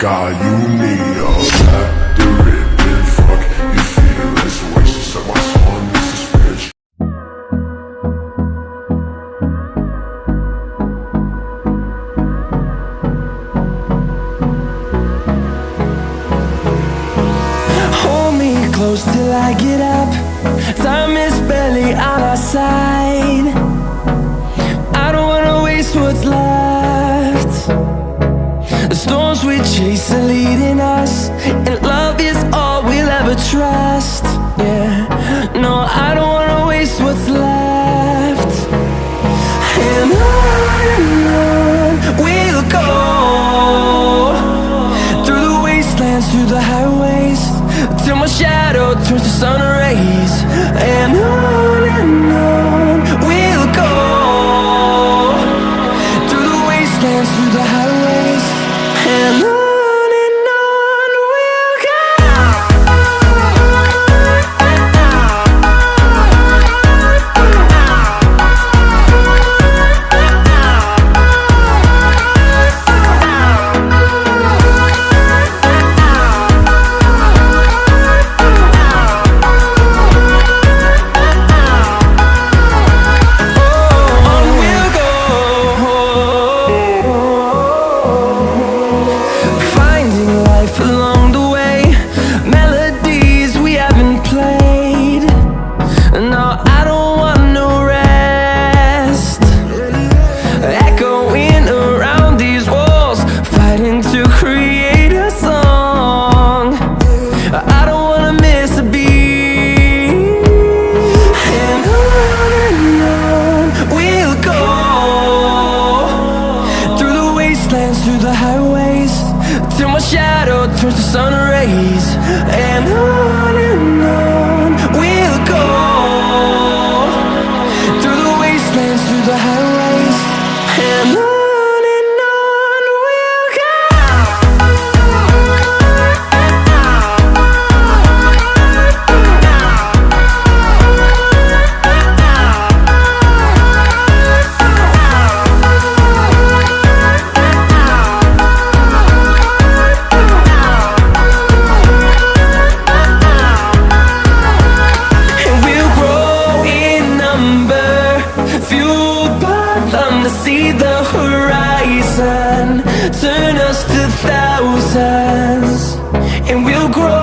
got you need a lap to rip and fuck. You feel this way, so set my song, this is bitch. Hold me close till I get up. Time is barely on our side. I don't wanna waste what's left. The storms we chase are leading us, and love is all we'll ever trust. Yeah, no, I don't wanna waste what's left. And on we'll go, through the wastelands, through the highways, till my shadow turns to sun rays. And on we'll go, through the wastelands, through the highways, and on we'll go. Along the way, melodies we haven't played. No, I don't want no rest. Echoing around these walls, fighting to create a song. I don't wanna miss a beat. And on we'll go, through the wastelands, through the highways, till my shadow turns to sun rays. And on we'll go, through the wastelands, through the highways, and on we'll go. To see the horizon turn us to thousands, and we'll grow